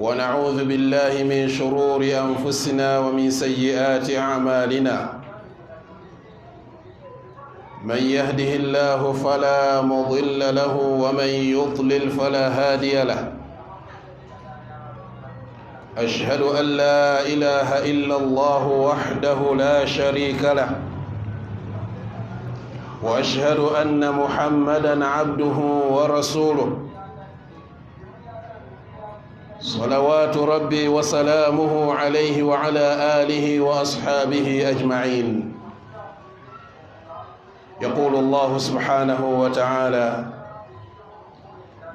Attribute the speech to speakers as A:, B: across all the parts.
A: ونعوذ بالله من شرور أنفسنا ومن سيئات أعمالنا من يهده الله فلا مضل له ومن يضلل فلا هادي له أشهد أن لا إله إلا الله وحده لا شريك له وأشهد أن محمدًا عبده ورسوله صلوات ربي وسلامه عليه وعلى آله وأصحابه أجمعين. يقول الله سبحانه وتعالى: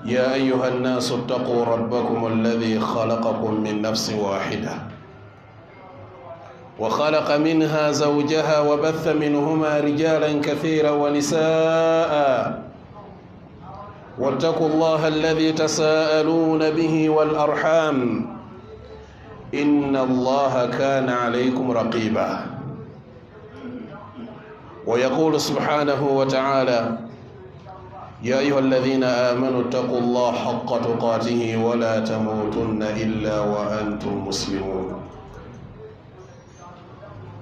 A: يا أيها الناس اتقوا ربكم الذي خلقكم من نفس واحدة وخلق منها زوجها وبث منهما رجالا كثيرا ونساء واتقوا الله الذي تساءلون به والأرحام إن الله كان عليكم رقيبا. ويقول سبحانه وتعالى: يا أيها الذين آمنوا اتقوا الله حق تقاته ولا تموتن إلا وأنتم مسلمون.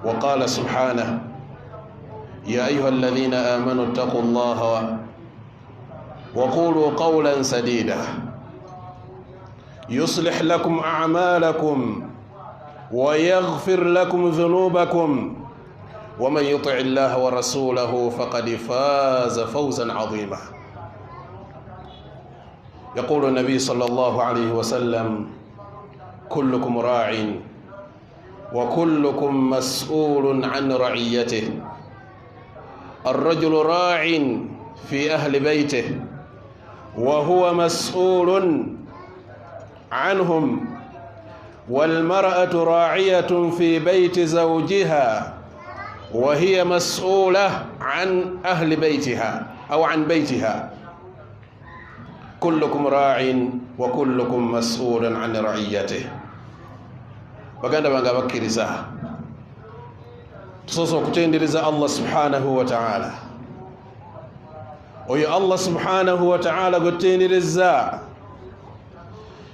A: وقال سبحانه: يا أيها الذين آمنوا اتقوا الله وقولوا قولا سديدا يصلح لكم أعمالكم ويغفر لكم ذنوبكم ومن يطع الله ورسوله فقد فاز فوزا عظيما. يقول النبي صلى الله عليه وسلم: كلكم راع وكلكم مسؤول عن رعيته. الرجل راع في أهل بيته وهو مسؤول عنهم، والمرأة راعية في بيت زوجها وهي مسؤولة عن أهل بيتها أو عن بيتها. كلكم راع وكلكم مسؤول عن رعيته. baganda banga bakkiriza tusoose okutendereza Allah subhanahu wa ta'ala. Oyo Allah subhanahu wa ta'ala gwetendereza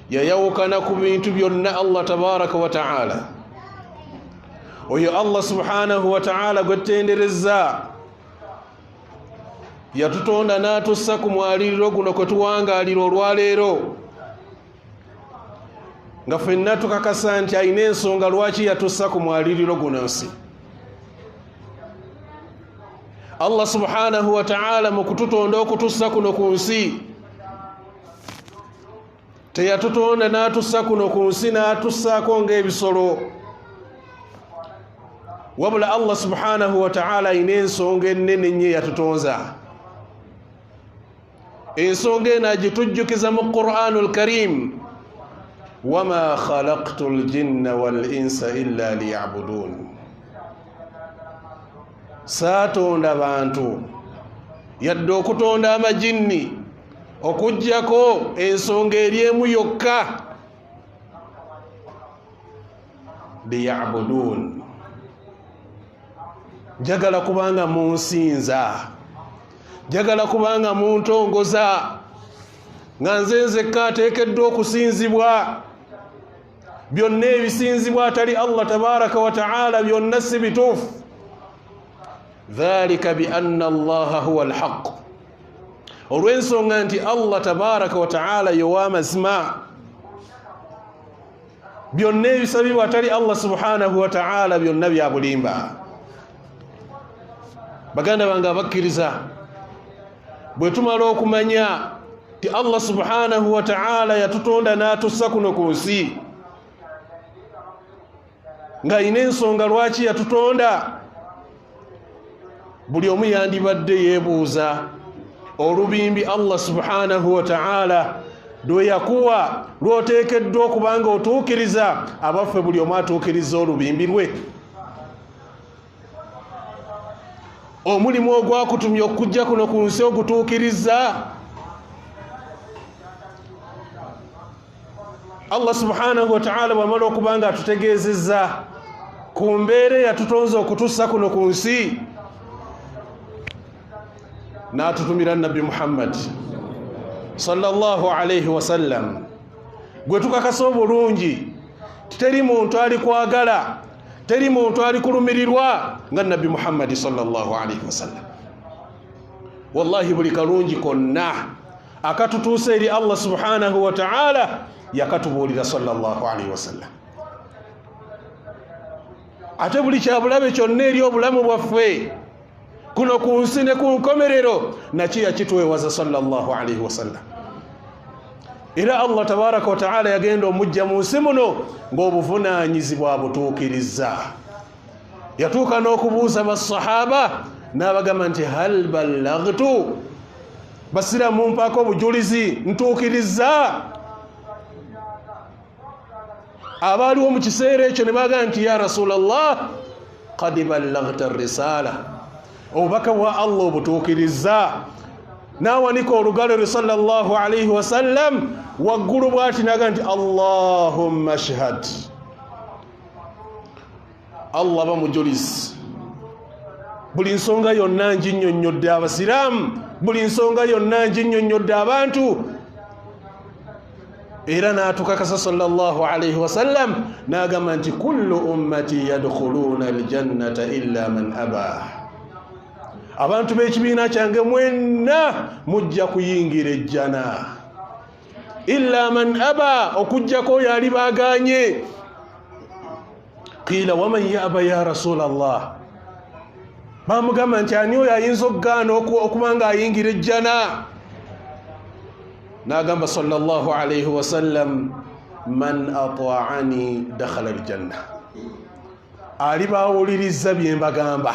A: yayawukana ku bintu byonna Allah tabaraka wa ta'ala. Oyo Allah subhanahu wa ta'ala gwetendereza yatutonda n'atussa ku mwaliriro guno kwe tuwangaalira olwaleero nga ffenna tukakasa nti alina ensonga lwaki yatussa ku mwaliriro guno nsi. Allah subhanahu wa ta'ala mu kututonda okutussa kuno ku nsi teyatutonda n'atussa kuno ku nsi n'atussaako ng'ebisolo, wabula Allah subhanahu wa ta'ala alina ensonga ennene nnyo yatutonza. Ensonga eno agitujjukiza mu Qur'anul Karim: wama khalaqtu ljinna wal insa illa liya'budun. Saatonda bantu yadde okutonda amajinni okujjako ensonga eri emu yokka: liya'budun. Njagala kubanga munsinza, njagala kubanga muntongoza, nga nze nzekka ateekeddwa okusinzibwa. Byonna ebisinzibwa atali Allah tabaraka wa ta'ala byonna si bituufu. dhalika bi anna Allaha huwa alhaq. Olw'ensonga nti Allah tabaraka wa ta'ala yow'amazima, byonna ebisabibwa atali Allah subhanahu wa ta'ala byonna bya bulimba. Baganda bange abakkiriza, bwe tumala okumanya ti Allah subhanahu wa ta'ala yatutonda n'atussa kuno ku nsi nga alina ensonga lwaki yatutonda, buli omu yandibadde yeebuuza olubimbi Allah subhanahu wa ta'ala lwe yakuwa lw'oteekeddwa okubanga otuukiriza. Abaffe buli omu atuukiriza olubimbi lwe. Omulimu ogwakutumya okujja kuno ku nsi ogutuukiriza. Allah subhanahu wa ta'ala bw'amala okubanga atutegeezezza ku mbeera yatutonza okutussa kuno ku nsi, n'atutumira Nabbi Muhammad sallallahu alayhi wa sallam gwe tukakasa obulungi teri muntu ali kwagala teri muntu ali kulumirirwa nga nabbi Muhammad sallallahu alaihi wasallam. Wallahi buli kalungi konna akatutuusa eri Allah subhanahu wa ta'ala yakatubuulira sallallahu alaihi wasallam. Ate buli kyabulabe kyonna eri obulamu bwaffe kuno ku nsi ne ku nkomerero nakyo yakitwewaza sallallahu alaihi wasallam. Era Allah tabaraka wa ta'ala yagenda omujja mu nsi muno ng'obuvunaanyizibwa butuukiriza. Yatuuka n'okubuuza basahaba n'abagamba nti hal ballagtu, basiramu mpaako obujulizi ntuukiriza? Abaaliwo mu kiseera ekyo ne baga nti ya Rasulallah qad ballagta risala, obubaka bwa Allah obutuukiriza. N'awanika olugalo lwe sallallahu alaihi wasallam waggulu bw'ati naga nti Allahumma shahad, Allah bamujulizi. Buli nsonga yonna nginnyonnyodde abasiraamu, buli nsonga yonna nginnyonnyodde abantu. Era n'atukakasa sallallahu alaihi wasallam n'agamba nti kullu ummati yadkhuluna aljannata illa man aba, abantu b'ekibiina kyange mwenna mujja kuyingira ejjana illa man aba, okujjako oyo ali baaganye. Qiila waman yaba ya Rasulallah, bamugamba nti ani oyo ayinza okugaana okuba nga ayingira ejjana? N'agamba sallallahu alaihi wasallam man ata'ani dakhala aljanna, ali baawuliriza bye mbagamba,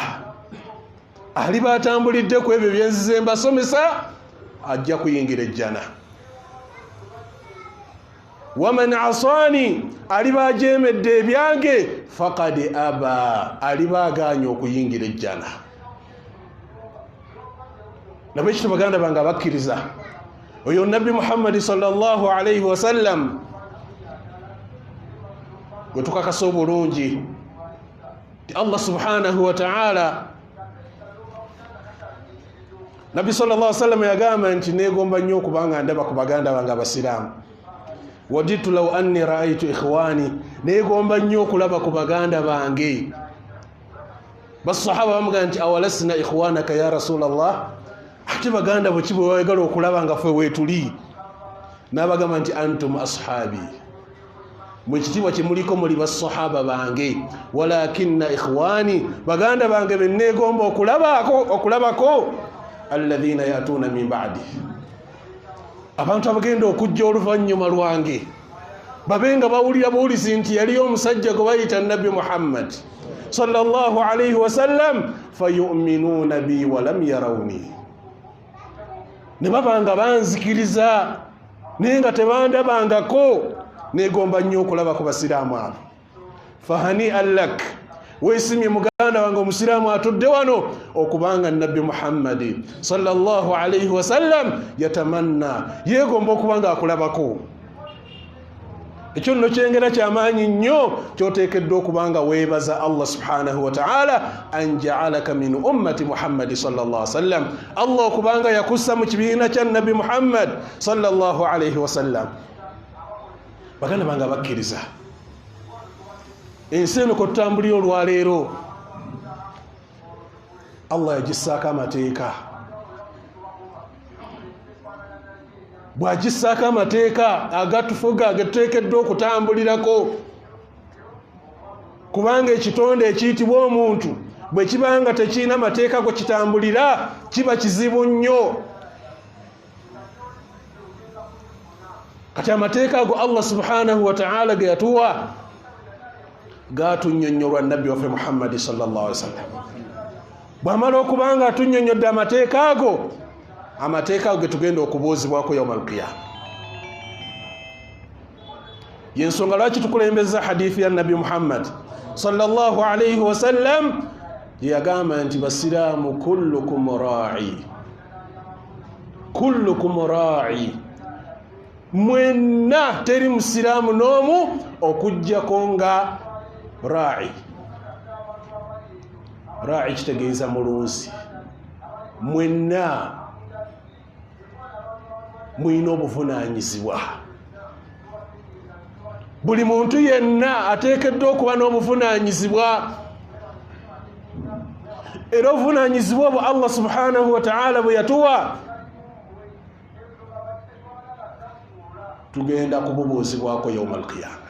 A: ali batambulidde ku ebyo bye nzize mbasomesa ajja kuyingira ejjana. Waman asani, ali bajeemedde ebyange faqad aba, ali baaganye okuyingira ejjana. Nabwe ekyo baganda bange abakkiriza, oyo nabbi Muhammad sallallahu alaihi wasallam gwe tukakasa obulungi ti Allah subhanahu wa ta'ala. Nabbi sallallahu alaihi wasallam yagamba nti negomba nnyo okubanga ndaba ku baganda bange abasiraamu. Waditu law anni ra'aytu ikhwani, negomba nnyo okulaba ku baganda bange. Basahaba bamugamba nti awalasna ikhwanaka ya Rasulallah, ate baganda bwe kibwe wayagala okulaba nga ffe weetuli? N'abagamba nti antum ashabi, mwe kitiibwa kye muliko muli basahaba bange, walakinna ikhwani, baganda bange be negomba okulabako alladhina yatuna min ba'di, abantu abagenda okujja oluvannyuma lwange, babenga bawulira buwulizi nti yaliyo omusajja gwe bayita nabbi Muhammad sallallahu alaihi wasallam fayu'minuna bi wa lam yarawni, ne babanga banzikiriza naye nga tebandabangako. Negomba nnyo okulaba ku basiraamu abo. Fahani allak, weesimye muganda wange omusiraamu atudde wano okubanga nabbi Muhammad sallallahu alaihi wasallam yatamanna, yeegomba okubanga akulabako. Ekyo nno kyengera kyamaanyi nnyo kyoteekeddwa okubanga weebaza Allah subhanahu wa ta'ala an ja'alaka min ummati Muhammad sallallahu alaihi wasallam, Allah okubanga yakussa mu kibiina kya nabbi Muhammad sallallahu alaihi wasallam. Baganda bange abakkiriza, ensi eno kwe tutambulira olwaleero Allah yagissaako amateeka. Bw'agissaako amateeka agatufuga agetuteekeddwa okutambulirako, kubanga ekitonde ekiyitibwa omuntu bwe kibanga tekirina mateeka go kitambulira kiba kizibu nnyo. Kati amateeka ago Allah subhanahu wa ta'ala ge yatuwa gatunnyonnyolwa nabbi waffe Muhammad sallallahu alaihi wasallam. Bw'amala okubanga atunnyonnyodde amateeka ago, amateeka ago ge tugenda okubuuzibwako yawmal qiyama. Yensonga lwaki tukulembeza hadithi ya nabbi Muhammad sallallahu alaihi wasallam yagamba nti basiraamu kullukum ra'i, kullukum ra'i, mwenna teri musiraamu n'omu okujjako nga ra'i. Ra'i kitegeeza mulunzi. Mwenna mwina obuvunaanyizibwa. buli muntu yenna ateekeddwa okuba n'obuvunaanyizibwa. Era obuvunaanyizibwa obwo Allah subhanahu wa ta'ala bwe yatuwa tugenda kububuuzibwako yawmal qiyama.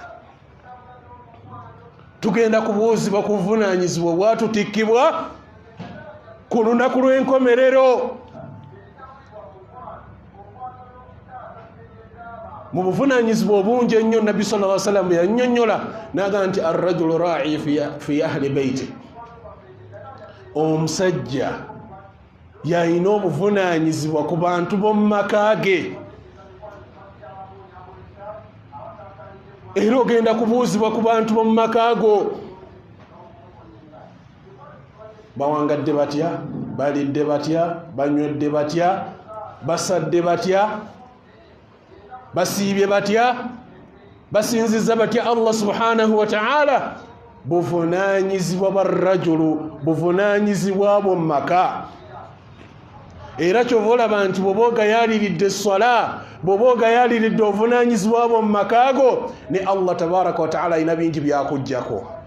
A: Tugenda kubuuzibwa ku buvunaanyizibwa bwatutikkibwa ku lunaku lw'enkomerero. Mu buvunaanyizibwa obungi ennyo Nabbi sallallahu alaihi wasallam yannyonnyola n'agamba nti ar-rajulu raa'i fi ahli bayti, omusajja yalina obuvunaanyizibwa ku bantu b'omu maka ge. Era ogenda kubuuzibwa ku bantu b'omu maka go. Bawangadde batya, balidde batya, banywedde batya, basadde batya, basiibye batya, basinziza batya Allah subhanahu wa ta'ala. Buvunaanyizibwa barrajulu, buvunaanyizibwa bw'omu maka. Era kyova olaba nti bw'oba ogayaliridde essala, bw'oba ogayaliridde obuvunaanyizibwa bw'omu maka go, ne Allah tabaraka wa ta'ala alina bingi byakuggyako.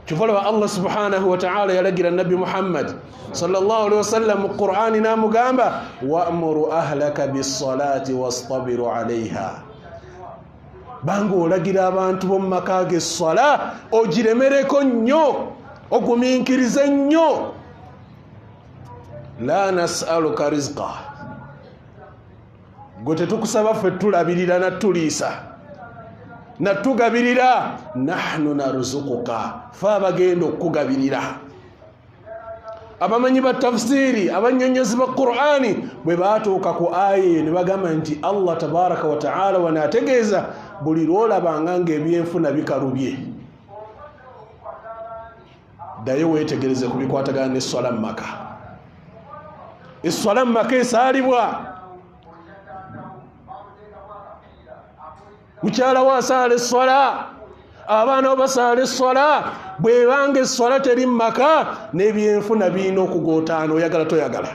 A: Kyova olaba Allah subhanahu wa ta'ala yalagira Nabbi Muhammad sallallahu alaihi wasallam mu Qur'ani n'amugamba wa'muru ahlaka bis-salati wastabiru 'alayha, banga olagira abantu b'omu maka ge essala ogiremereko nnyo, ogumiikirize nnyo. La nas'aluka rizqa, gwe tetukusaba ffe tulabirira natuliisa natugabirira, nahnu narzuquka, fe abagenda okukugabirira. Abamanyi ba tafsiri, abannyonnyozi ba Qur'ani bwe baatuuka ku aya ne bagamba nti Allah tabaraka wa ta'ala wanaategeeza buli lwolabanga ng'ebyenfuna bikalubye, ddayo weetegereze ku bikwatagana n'esswala mu maka. Esswala mu maka esaalibwa. Mukyala we asaala esswala, abaana bo basaala esswala. Bwebanga esswala teri mu maka, n'ebyenfuna birina okugootaana, oyagala toyagala.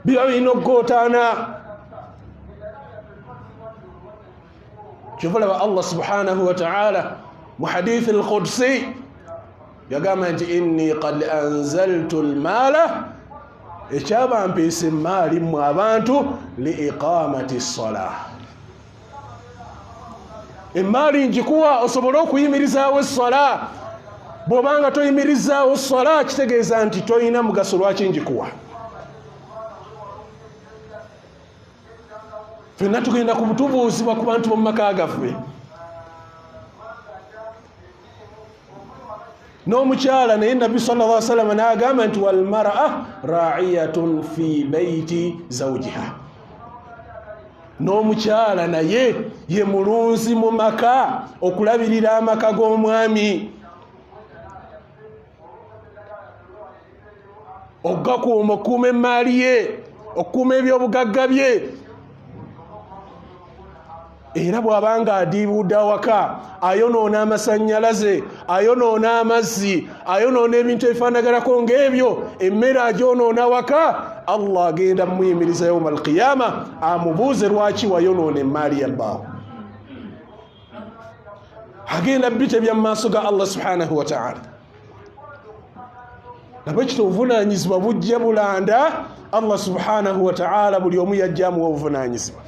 A: Biba birina okugootaana. Kyova olaba Allah subhanahu wa ta'ala mu hadithi al-Qudsi yagamba nti inni qad anzaltu al-maala, ekyabampiisa emaali mu abantu li iqamati s-salah. Emaali njikuwa osobole okuyimirizaawo essala. Bw'obanga toyimirizaawo essala kitegeeza nti toyina mugaso lwaki njikuwa. Ffenna tugenda kubutubuuzibwa ku bantu b'omu maka gaffe. N'omukyala naye Nabbi sallallahu alaihi wasallam n'agamba nti wal mar'a ra'iyatun fi bayti zawjiha, n'omukyala naye ye mulunzi mu maka, okulabirira amaka g'omwami, ogakuuma, okuuma emaali ye, okuuma ebyobugagga bye. Era bw'abanga adiibudde awaka, ayonoona amasannyalaze, ayonoona amazzi, ayonoona ebintu ebifaanaganako ng'ebyo, emmere agyonoona waka, Allah agenda muyimiriza yawmal qiyama amubuuze lwaki wayonoona emaali ya bbaawo. Agenda bitebya mu maaso ga Allah subhanahu wa ta'ala. Nabwekityo obuvunaanyizibwa bujja bulanda. Allah subhanahu wa ta'ala buli omu yajjamuwa obuvunaanyizibwa.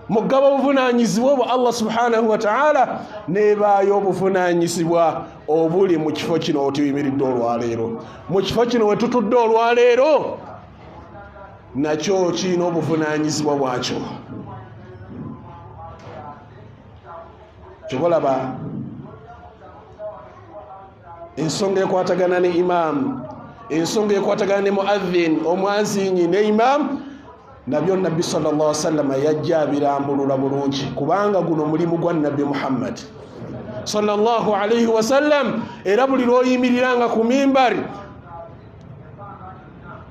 A: Mugaba obuvunaanyizibwa obwo Allah subhanahu wa ta'ala nebaayo obuvunaanyizibwa obuli mu kifo kino tuyimiridde olwaleero. Mu kifo kino we tutudde olwaleero nakyo kiina obuvunaanyizibwa bwakyo. Kyobalaba ensonga ekwatagana ne imaamu, ensonga ekwatagana ne muadhin, omwazinyi ne imaamu, nabyo Nabbi sallallahu alaihi wasallam yajja abirambulula bulungi, kubanga guno mulimu gwa Nabbi Muhammad sallallahu alaihi wasallam. Era buli lw'oyimiriranga ku mimbari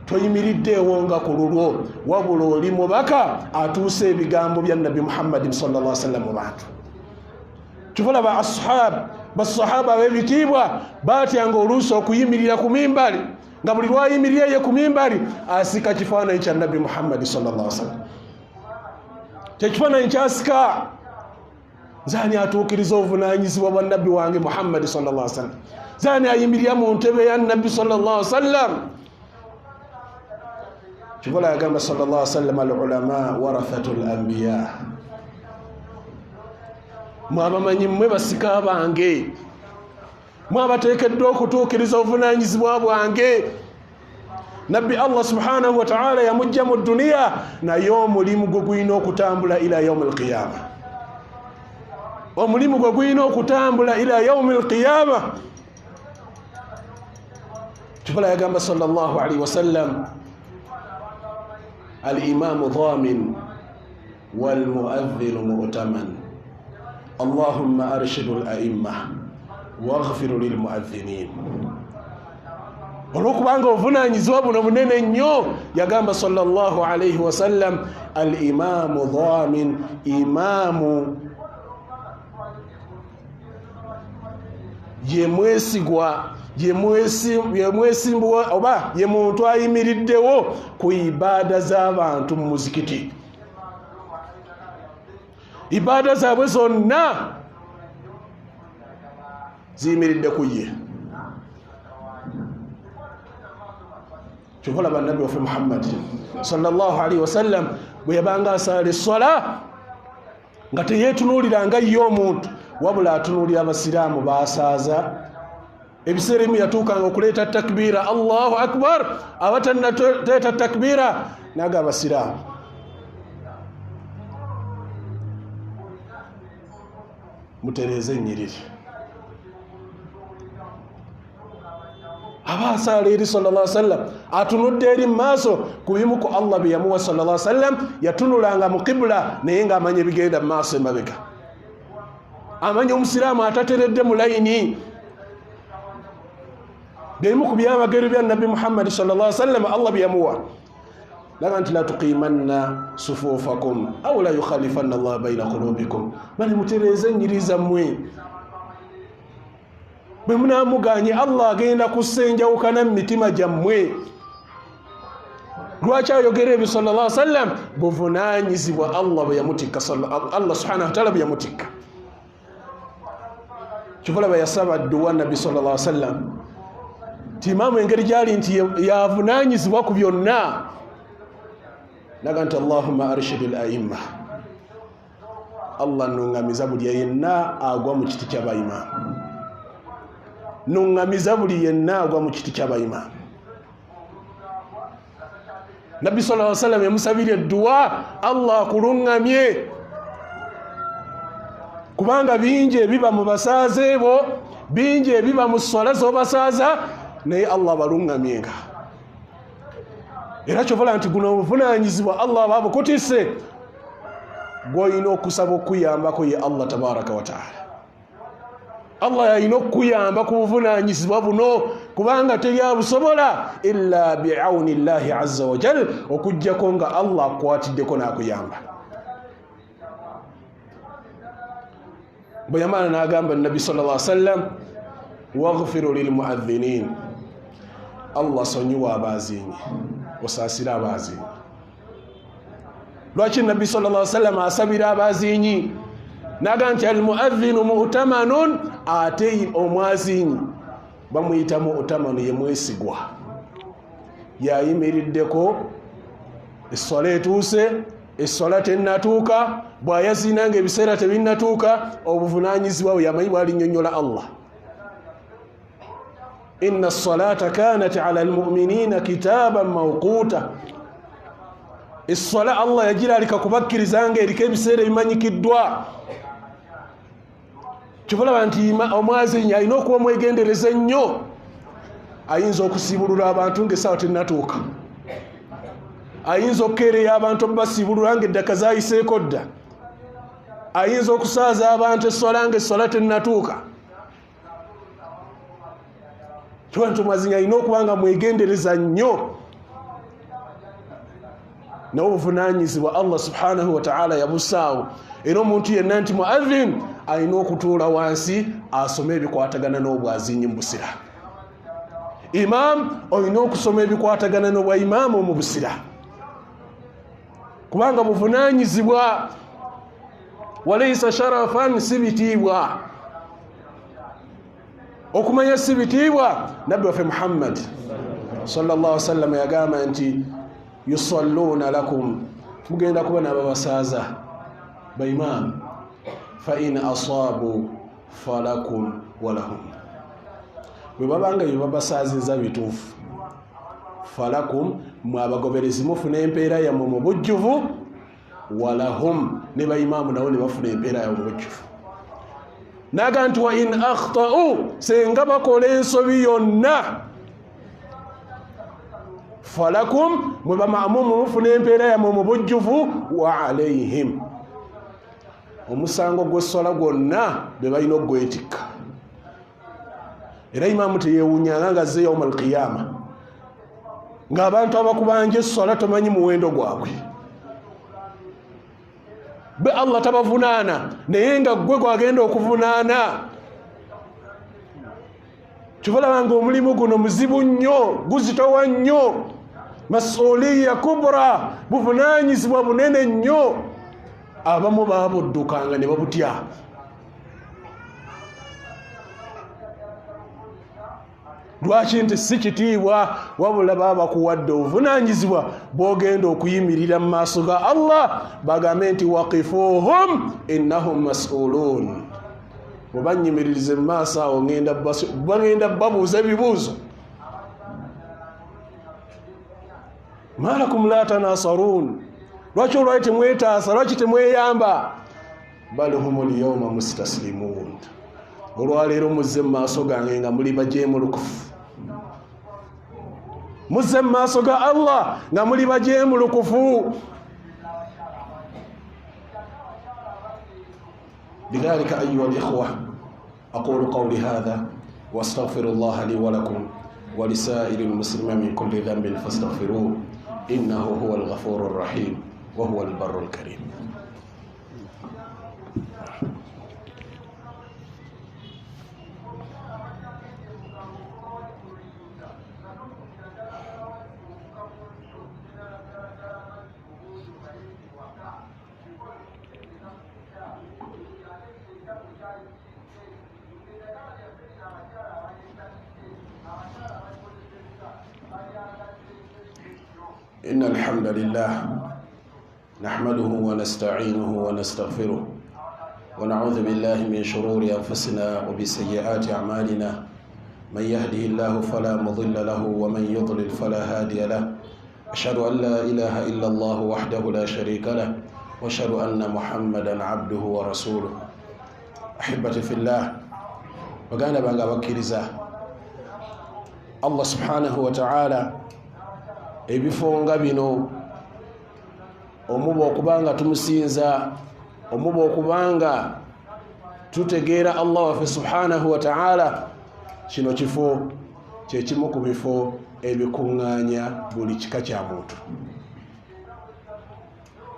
A: toyimiriddeewo nga ku lulwo, wabula oli mubaka atuuse ebigambo bya Nabbi Muhammad sallallahu alaihi wasallam mu bantu. Kyova basahaba b'ebitiibwa batyanga oluusi okuyimirira ku mimbari nga buli lwayimirira ye ku mimbari asika kifaananyi kya nabbi Muhammad sallallahu alaihi wasallam. Kyekifaananyi kyasika zani atuukiriza obuvunaanyizibwa bwa nabbi wange Muhammad sallallahu alaihi wasallam, zani ayimirira mu ntebe ya nabbi sallallahu alaihi wasallam. Kibola yagamba sallallahu alaihi wasallam, al-ulama warathatul anbiya, mwabamanyi mmwe basika bange, mwabateekeddwa okutuukiriza obuvunaanyizibwa bwange. Nabbi Allah subhanahu wa ta'ala yamujja mu dunia naye omulimu gwe gulina okutambula ila yaumil qiyama, omulimu gwe gulina okutambula ila yaumil qiyama. Kibola yagamba sallallahu alaihi wasallam, al-imamu dhamin wal muadhdhinu mu'taman, Allahumma arshidul a'imma waghfir lil muadhdhinin. Olwokubanga obuvunaanyizibwa buno bunene nnyo, yagamba sallallahu alaihi wasallam, al-imamu dhamin, imamu ye mwesigwa, ye mwesimbwa oba ye muntu ayimiriddewo ku ibada z'abantu mu muzikiti. Ibada zaabwe zonna ziyimiridde ku ye. Kyova olaba nabbi waffe Muhammad sallallahu alaihi wasallam bwe yabanga asala essola nga teyeetunuuliranga ye omuntu, wabula atunuulira abasiraamu basaaza. Ebiseera ebimu yatuukanga okuleeta takbiira, Allahu akbar, abatannateeta takbiira naga abasiraamu. Mutereeze ennyiriri. Aba asala eri sallallahu alaihi wasallam, atunudde eri maaso ku bimu ku Allah bye yamuwa sallallahu alaihi wasallam. Yatunulanga mu qibla naye nga amanya ebigenda mu maaso emabega. Amanya omusiraamu atateredde mu layini. Bimu ku byabagero bya nabbi Muhammad sallallahu alaihi wasallam Allah bye yamuwa. Laga nti la tuqimanna sufufakum aw la yukhalifanna Allah bayna qulubikum. Bali mutereeze ennyiriri zammwe. Bwe munaamuganye Allah agenda kusenjawukana mu mitima gyammwe. Lwaki ayogera ebyo sallallahu alaihi wasallam? Buvunaanyizibwa Allah bwe yamutikka, Allah subhanahu wa ta'ala bwe yamutikka. Kyova bwe yasaba dduwa nabbi sallallahu alaihi wasallam, timamu engeri gyali nti yavunaanyizibwa ku byonna. Naga nti Allahumma arshidil a'imma, Allah nungamiza buli yenna agwa mu kiti ky'abayimaamu, nungamiza buli yenna agwa mu kiti ky'abayimaamu. Nabbi sallallahu alaihi wasallam yamusabira dduwa Allah akulungamye, kubanga bingi ebiba mu basaaze bo, bingi ebiba mu swala z'obasaaza, naye Allah balungamyenga. Era kyovola nti guno obuvunaanyizibwa Allah babukutise, gw'olina okusaba okuyambako ye Allah tabaraka wa ta'ala. Allah yalina okuyamba ku buvunaanyizibwa buno, kubanga teri abusobola illa bi'awni llahi azza wa jal, okujjako nga Allah akwatiddeko n'akuyamba. Bwe yamala n'agamba nabbi sallallahu alaihi wasallam, waghfiru lil muadhdhinin, Allah sonyiwa abazinyi, osaasira abazinyi. Lwaki nabbi sallallahu alaihi wasallam asabira abazinyi? Naga nti al muadhdhinu mu'tamanun, ate omwazinyi bamuyita mu'tamanu, ye mwesigwa. Yayimiriddeko essola etuuse, essola tennatuuka, bw'ayazinanga ebiseera tebinnatuuka, obuvunaanyizibwa bwe yamanyi bw'alinnyonnyola Allah. Inna as-salata kanat 'ala al-mu'minina kitaban mawquta. Essola Allah yagira alika kubakkirizanga eriko ebiseera ebimanyikiddwa. Kyobulaba nti omwazinyi alina okuba omwegendereza ennyo. Ayinza okusibulula abantu ng'essaawa tennatuuka, ayinza okukeereya abantu obubasibulula ng'eddaka zayiseeko dda, ayinza okusaaza abantu essola ng'essola tennatuuka. Kyobula nti omwazinyi alina okuba nga mwegendereza nnyo. Nawe obuvunaanyizibwa Allah subhanahu wa ta'ala yabusaawo. Era omuntu yenna nti muadhin alina okutuula wansi asome ebikwatagana n'obwazinyi mu busira. imam olina okusoma ebikwatagana n'obwa imaamu omubusira kubanga buvunaanyizibwa walaisa sharafan si bitiibwa okumanya si bitiibwa nabbi waffe Muhammad sallallahu alaihi wasallam yagamba nti yusalluna lakum mugenda kuba n'ababasaaza ba imam fa in asaabu falakum walahum bwe babanga bebabasaaziza bituufu falakum mwabagoberezi mufuna empeera yammwe mu bujjuvu walahum ne baimaamu nabo ne bafuna empeera yammwe mu bujjuvu naga nti wa in akhtau senga bakola ensobi yonna falakum mwe bamaamumu mufuna empeera yammwe mu bujjuvu wa alaihim omusango gw'essola gwonna be balina okugwetikka era imaamu teyewuunyanga nga azze yawma alqiyama ng'abantu abakubanja essola tomanyi muwendo gwabwe be Allah tabavunaana naye nga gwe gwagenda okuvunaana kivalaba nga omulimu guno muzibu nnyo guzitowa nnyo masuliya kubra buvunaanyizibwa bunene nnyo abamu babuddukanga ne babutya lwaki nti si kitiibwa wabula baba kuwadde obuvunaanyizibwa bw'ogenda okuyimirira mu maaso ga Allah bagambe nti waqifuhum innahum mas'ulun bwebanyimiririze mu maaso awo bagenda babuuza ebibuuzo malakum la tanasarun lwaki olwali temwetaasa lwaki temweyamba bal humul yawma mustaslimun olwaleero muzze mu maaso gange nga muli bajeemulukufu muzze mu maaso ga Allah nga muli bajeemulukufu lidhalika ayuha alikhwa aqulu qawli hadha wastaghfiru Allah li wa lakum wa lisaa'iri almuslimina min kulli dhanbin fastaghfiruhu innahu huwa alghafuru arrahim wa huwa albarru alkarim. إن الحمد لله نحمده ونستعينه ونستغفره ونعوذ بالله من شرور أنفسنا وبسيئات أعمالنا من يهده الله فلا مضل له ومن يضلل فلا هادي له أشهد أن لا إله إلا الله وحده لا شريك له وأشهد أن محمدا عبده ورسوله. أحبتي في الله وقال بقى وكرزا الله سبحانه وتعالى ebifonga bino omuba okubanga tumusinza omuba okubanga tutegeera Allah waffe subhanahu wa ta'ala kino kifo kyekimu ku bifo ebikuŋŋaanya buli kika kya muntu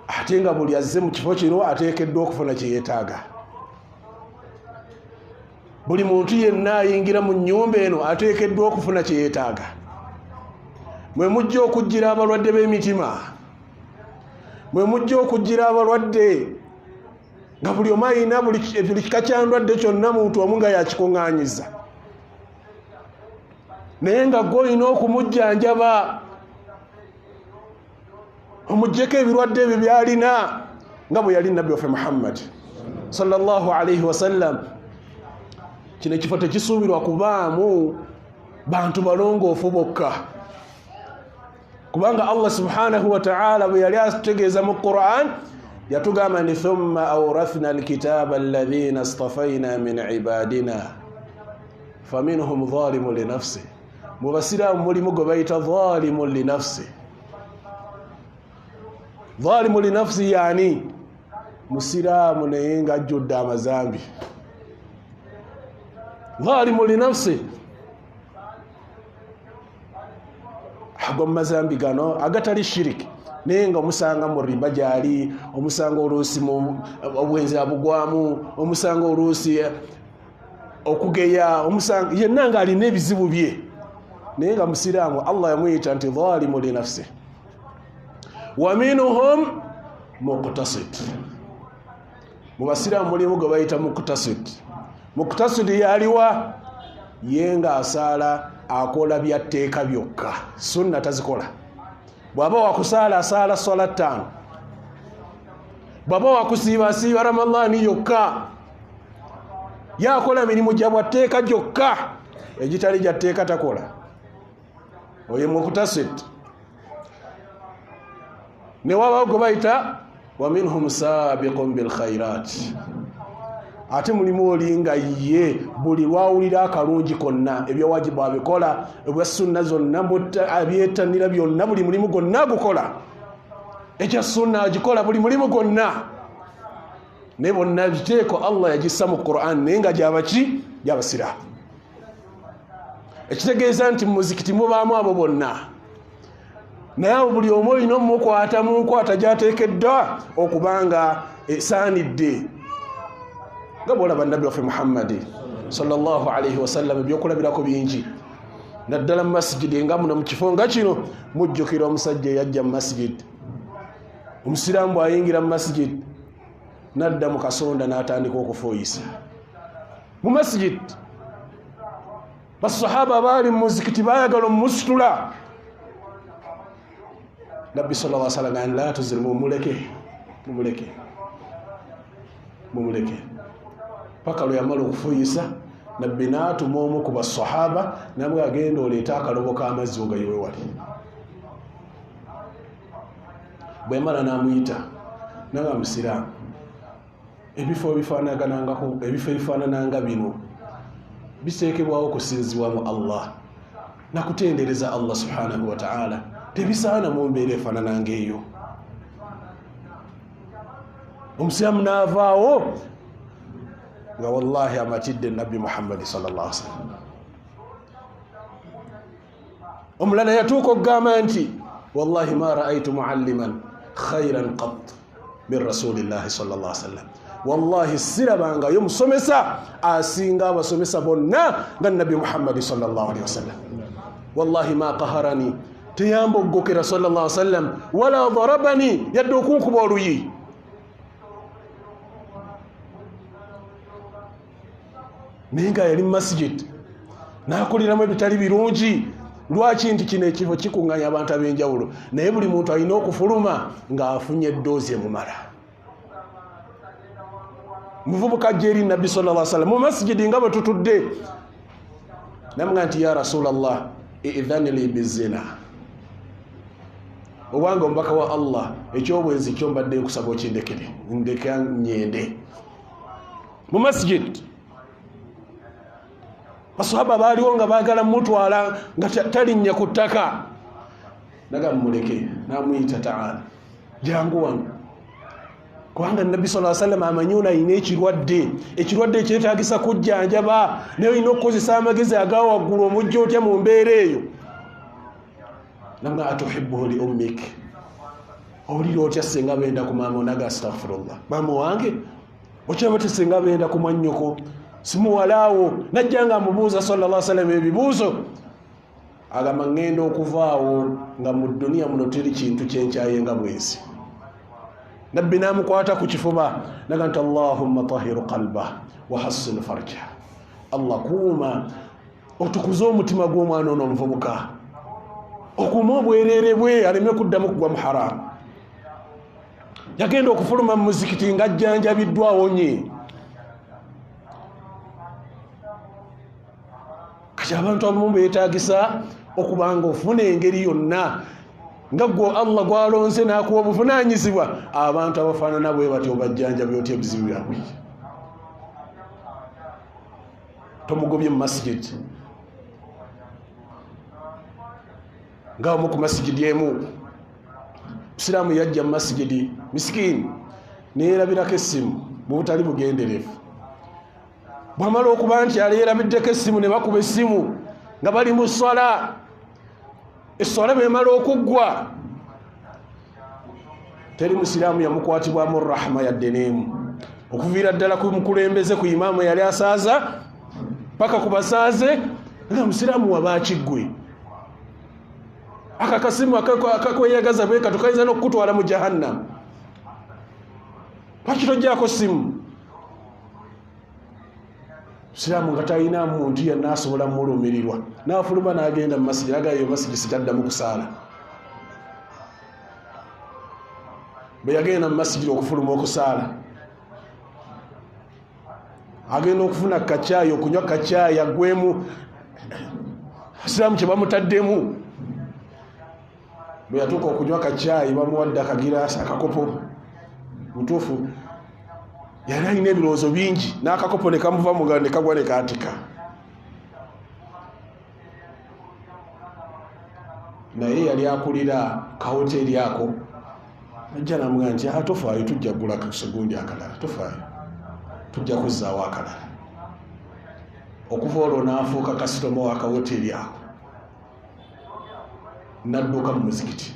A: ate nga buli azze mu kifo kino ateekeddwa okufuna kye yeetaaga buli muntu yenna ayingira mu nnyumba eno ateekeddwa okufuna kye yeetaaga mwe mujja okujjira abalwadde b'emitima mwe mujja okujjira abalwadde nga buli omu ayina buli kika kya ndwadde kyonna muntu omu nga yakikuŋŋaanyiza naye nga gwe olina okumujjanjaba omuggyeko ebirwadde ebyo byalina nga bwe yali nabbi waffe Muhammad sallallahu alaihi wasallam. Kino ekifo tekisuubirwa kubaamu bantu balongoofu bokka kubanga Allah subhanahu wa ta'ala bwe yali atutegeeza mu Qur'an yatugamba ni thumma awrathna alkitaba alladhina istafayna min ibadina faminhum zalimun li nafsi. Mu basiraamu mulimu gwe bayita zalimun li nafsi. Zalimun li nafsi yani musiraamu naye nga ajjudde amazambi. Zalimun li nafsi ago mazambi gano agatali shiriki naye nga omusanga mu riba gyali omusanga oluusi mu obwenzi abugwamu omusanga oluusi okugeya omusanga yenna nga alina ebizibu bye naye nga musiraamu Allah yamuyita nti dhalimu li nafsihi wa minhum muqtasid. Mu basiraamu mulimu gwe bayita muqtasid. Muqtasid yaliwa yenga asaala akola byatteeka byokka, sunna tazikola. Bw'aba wakusaala asaala swala 5, bw'aba wakusiibasiiba Ramadhaani yokka, yakola mirimu gya bwatteeka gyokka, egitali gyatteeka takola. Oyo muqtasid. Ne wabaawo gwe bayita wa minhum saabiqun bil khairat. Ate mulimu olinga ye buli lwawulira akalungi konna ebyowajibu abikola, ebya sunna zonna abyetanira byonna, buli mulimu gonna gukola. Ekya sunna agikola buli mulimu gonna. Ne bonna biteeko Allah yagissa mu Qur'an naye nga gyabaki gyabasiraamu. Ekitegeeza nti mu muzikiti mubaamu abo bonna, naye buli omu olina omukwata mu nkwata gy'ateekeddwa okubanga esaanidde. Nga bw'olaba Nabbi waffe Muhammad sallallahu alaihi wasallam ebyokulabirako bingi, naddala mu masjidi nga muno mu kifo nga kino mujjukira omusajja eyajja mu masjid. Omusiraamu bw'ayingira mu masjid nadda mu kasonda n'atandika okufuuyisa mu masjid. Basahaba baali mu muzikiti baayagala omusitula. Nabbi sallallahu alaihi wasallam la tuzrimu, mumuleke paka lwe yamala okufuuyisa. Nabbi n'atuma omu ku basahaba nabwe agenda oleeta akalobo k'amazzi ogayiwe wali. Bwe yamala n'amuyita naga musiraamu, ebifo ebifaanananga bino biteekebwawo kusinzibwa mu Allah na kutendereza Allah subhanahu wa ta'ala, tebisaana mu mbeera efaanananga eyo. Omusiraamu n'avaawo nga wallahi amatidde Nabbi Muhammad sallallahu alaihi wasallam. Omulala yatuuka okugamba nti wallahi ma ra'aytu mualliman khayran qat min rasulillahi sallallahu alaihi wasallam. Wallahi sirabangayo musomesa asinga abasomesa bonna nga Nabbi Muhammad sallallahu alaihi wasallam. Wallahi ma qaharani, teyambogokera sallallahu alaihi wasallam, wala darabani, yadde okunkuba oluyi. Naye nga yali mu masjid n'akuliramu ebitali birungi. Lwaki? Nti kino ekifo kikuŋŋanya abantu ab'enjawulo, naye buli muntu alina okufuluma ng'afunye eddoozi emumala. Muvubuka ajja eri Nabbi sallallahu alaihi wasallam mu masjidi nga bwe tutudde, namugamba nti ya Rasulallah idhani li bizina, obanga omubaka wa Allah ekyobwenzi kyo mbadde nkusaba okindekere, ndeka nyende. Mu masjid basahaba baaliwo nga baagala mutwala nga talinnya ku ttaka. Naga muleke, namuyita ta'ala, jangu wange, kubanga Nabbi sallallahu alaihi wasallam amanyuna ayina ekirwadde ekyetaagisa kujjanjaba, naye olina okukozesa amagezi agawa waggulu omujja otya mu mbeera eyo. Namga atuhibbuhu li ummik, owulira otya singa benda ku maama? Naga astaghfirullah, maama wange okyaba tesinga benda ku mwannyoko simuwalaawo. Najja nga mubuuza sallallahu alaihi wasallam ebibuuzo, agamba ŋŋenda okuvaawo nga mu dduniya muno teri kintu kyenkyaye nga bwensi. Nabbi n'amukwata ku kifuba naga nti Allahumma tahiru qalba wa hassin farja. Allah kuuma otukuze omutima gw'omwana ono omuvubuka, okuuma obwereere bwe aleme kuddamu kugwa mu haramu. Yagenda okufuluma mu muzikiti nga ajjanjabiddwa awonye. Kati abantu abamu beetaagisa okubanga ofuna engeri yonna nga gwe Allah gwalonze n'akuwa obuvunaanyizibwa abantu abafaanana bwe batyo bajjanjabe otya ebizibu byabwe. Tomugobye mu masjid nga omu ku masjidi emu. Musiraamu yajja mu masjidi misikini neerabirako essimu mu butali bugenderevu. Bwamala okuba nti aleerabiddeko essimu ne bakuba essimu nga bali mu ssala, essala bwemala okuggwa, teri musiraamu yamukwatibwamu rahma yadde n'emu, okuviira ddala ku mukulembeze, ku imaamu yali asaaza paka ku basaaze. Nga musiraamu waba kiggwe akakasimu akakweyagaza bweka tukayinza n'okukutwala mu jahannam. Lwaki tojjaako simu? Siraamu nga talina muntu yenna asobola mulumirirwa n'afuluma n'agenda mu masigi agayo masigi sitaddamu kusaala. Bwe yagenda mu masigi okufuluma okusaala agenda okufuna kacaayi okunywa kacaayi agwemu Siraamu kye bamutaddemu. Bwe yatuuka okunywa kacaayi bamuwadde akagiraasi akakopo mutuufu yali alina ebirowoozo bingi n'akakopo ne kamuva mu ngalo ne kagwa ne kaatika. Naye yali akulira kawoteeri ako ajja namugamba nti tofaayo tujja kugula kasegundi akalala, tofaayo tujja kuzzaawo akalala. Okuva olwo n'afuuka kasitoma wa kawoteeri ako n'adduka mu muzikiti.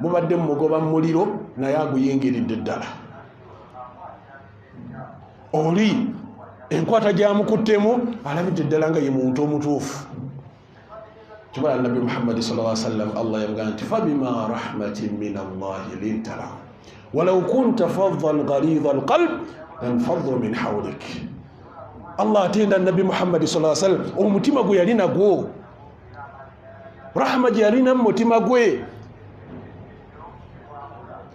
A: Mubadde mugoba mu muliro naye aguyingiridde ddala. Oli enkwata gyamukuttemu alabidde ddala nga ye muntu omutuufu. Kibala Nabi Muhammad sallallahu alaihi wasallam Allah yamugamba nti fabima rahmatin min Allah linta lahu walau kunta faddan ghalidha alqalb lanfaddu min hawlik. Allah atenda Nabi Muhammad sallallahu alaihi wasallam omutima gwe yali nagwo, rahma gye yalina mu mutima gwe.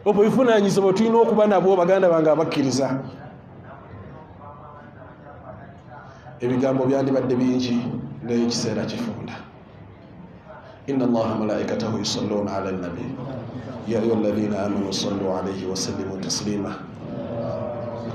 A: Obuvunaanyizibwa tulina okuba nabwo baganda bange abakkiriza. Ebigambo byandibadde bingi naye ekiseera kifunda. Inna Allaha malaikatahu yusalluna ala nabi ya ayyuhalladhina amanu sallu alayhi wa sallimu taslima.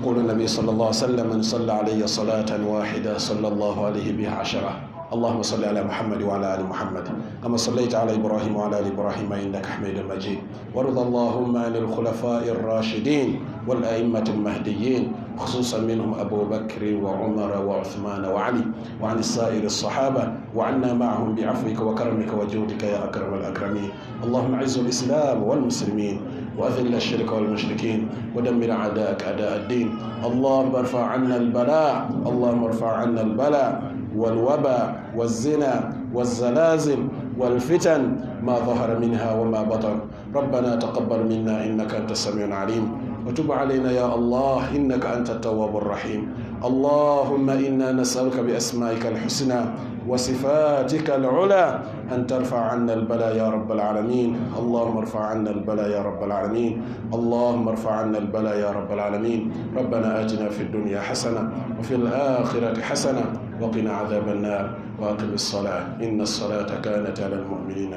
A: يقول النبي صلى الله عليه وسلم من صلى علي صلاة واحدة صلى الله عليه بها 10. اللهم صل على محمد وعلى آل محمد كما صليت على إبراهيم وعلى آل إبراهيم إنك حميد مجيد. وارض اللهم عن الخلفاء الراشدين والأئمة المهديين خصوصا منهم أبو بكر وعمر وعثمان وعلي وعن السائر الصحابة وعنا معهم بعفوك وكرمك وجودك يا أكرم الأكرمين. اللهم اعز الإسلام والمسلمين وأذل الشرك والمشركين ودمر أعداءك أعداء الدين. اللهم ارفع عنا البلاء، اللهم ارفع عنا البلاء والوباء والزنا والزلازل والفتن ما ظهر منها وما بطن. ربنا تقبل منا إنك أنت السميع العليم وتب علينا يا الله إنك أنت التواب الرحيم. اللهم إنا نسألك بأسمائك الحسنى وصفاتك العلى أن ترفع عنا البلاء يا رب العالمين. اللهم ارفع عنا البلاء يا رب العالمين. اللهم ارفع عنا البلاء يا رب العالمين. ربنا آتنا في الدنيا حسنة وفي الآخرة حسنة وقنا عذاب النار وأقم الصلاة إن الصلاة كانت على المؤمنين